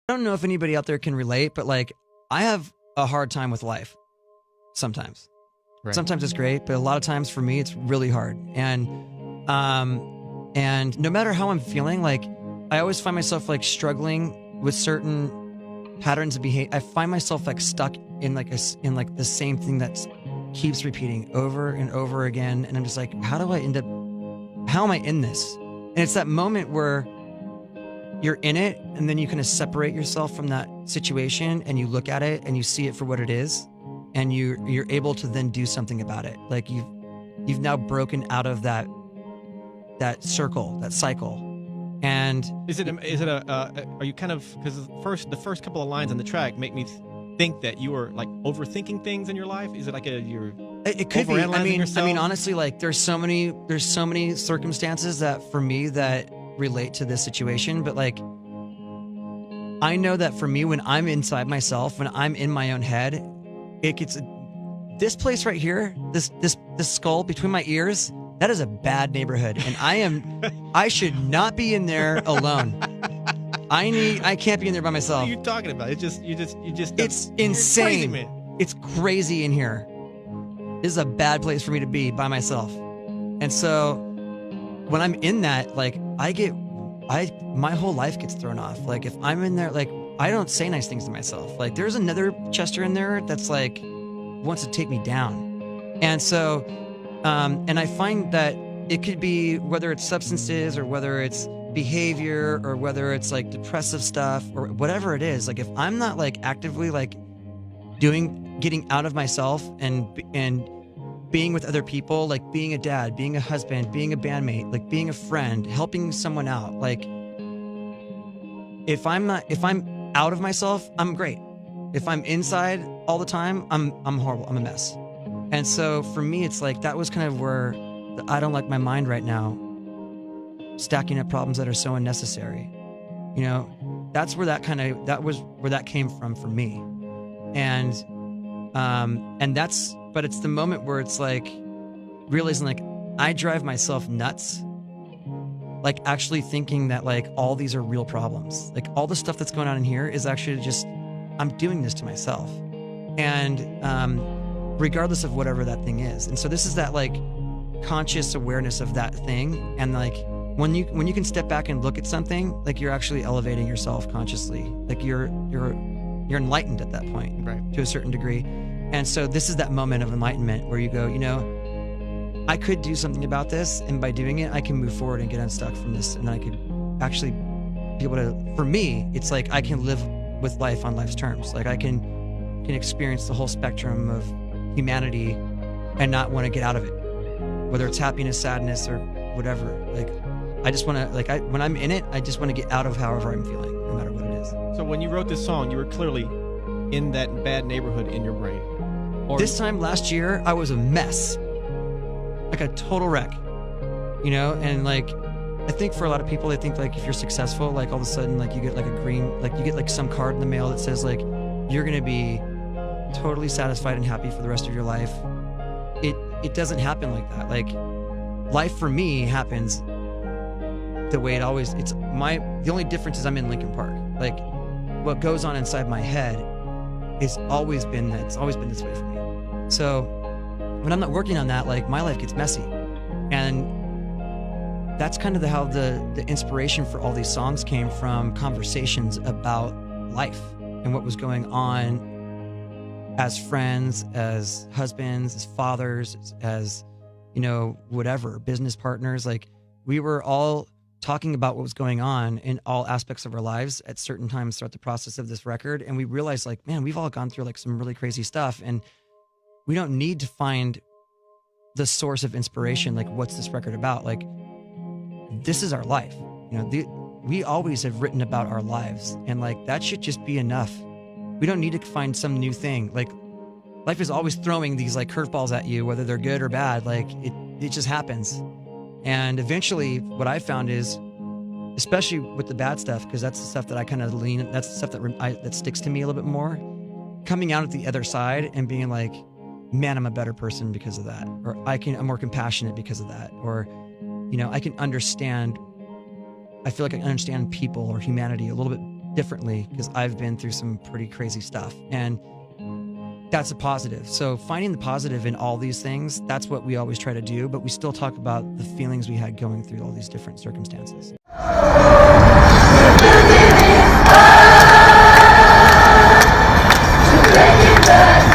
I don't know if anybody out there can relate, but like I have a hard time with life sometimes. Right. Sometimes it's great, but a lot of times for me it's really hard. And no matter how I'm feeling, like I always find myself like struggling with certain patterns of behavior. I find myself like stuck in like the same thing that keeps repeating over and over again. And I'm just like, how am I in this? And it's that moment where you're in it and then you kind of separate yourself from that situation and you look at it and you see it for what it is and you're able to then do something about it. Like you've now broken out of that circle, that cycle. And are you kind of, because the first couple of lines on the track make me think that you were like overthinking things in your life? Is it like it could be. I mean, honestly, like there's so many circumstances that for me that relate to this situation, but like I know that for me, when I'm inside myself, when I'm in my own head, it gets this place right here, this skull between my ears. That is a bad neighborhood, and I should not be in there alone. I can't be in there by myself. What are you talking about? It's insane. Crazy, it's crazy in here. This is a bad place for me to be by myself. And so when I'm in that, like my whole life gets thrown off. Like if I'm in there, like I don't say nice things to myself. Like there's another Chester in there that's like wants to take me down. And so, and I find that it could be whether it's substances or whether it's behavior or whether it's like depressive stuff or whatever it is. Like if I'm not like actively like getting out of myself and being with other people, like being a dad, being a husband, being a bandmate, like being a friend, helping someone out. Like if I'm out of myself, I'm great. If I'm inside all the time, I'm horrible. I'm a mess. And so for me, it's like, that was kind of where I don't like my mind right now, stacking up problems that are so unnecessary. You know, that's where that was where that came from for me. And but it's the moment where it's like realizing like I drive myself nuts, like actually thinking that like all these are real problems. Like all the stuff that's going on in here is actually just, I'm doing this to myself. And regardless of whatever that thing is. And so this is that like conscious awareness of that thing. And like when you can step back and look at something, like you're actually elevating yourself consciously. Like you're enlightened at that point, right, to a certain degree. And so this is that moment of enlightenment where you go, you know, I could do something about this, and by doing it, I can move forward and get unstuck from this, and then I could actually be able to, for me, it's like I can live with life on life's terms. Like I can experience the whole spectrum of humanity and not want to get out of it, whether it's happiness, sadness, or whatever. Like I just want to, like when I'm in it, I just want to get out of however I'm feeling, no matter what it is. So when you wrote this song, you were clearly in that bad neighborhood in your brain. This time last year, I was a mess, like a total wreck, you know? And like, I think for a lot of people, they think like if you're successful, like all of a sudden, like you get like you get like some card in the mail that says like, you're going to be totally satisfied and happy for the rest of your life. It doesn't happen like that. Like life for me happens the way it always, the only difference is I'm in Linkin Park. Like what goes on inside my head it's always been this way for me. So when I'm not working on that, like my life gets messy. And that's kind of how the inspiration for all these songs came from, conversations about life and what was going on as friends, as husbands, as fathers, as, you know, whatever, business partners. Like we were all talking about what was going on in all aspects of our lives at certain times throughout the process of this record. And we realized like, man, we've all gone through like some really crazy stuff, and we don't need to find the source of inspiration. Like, what's this record about? Like, this is our life. You know, we always have written about our lives, and like, that should just be enough. We don't need to find some new thing. Like, life is always throwing these like curveballs at you, whether they're good or bad. Like it just happens. And eventually what I found is, especially with the bad stuff, because that's the stuff that I kind of that's the stuff that sticks to me a little bit more, coming out at the other side and being like, man, I'm a better person because of that. Or I'm more compassionate because of that. Or, You know, I can understand, I feel like I understand people or humanity a little bit differently because I've been through some pretty crazy stuff. And that's a positive. So finding the positive in all these things, that's what we always try to do, but we still talk about the feelings we had going through all these different circumstances. Back.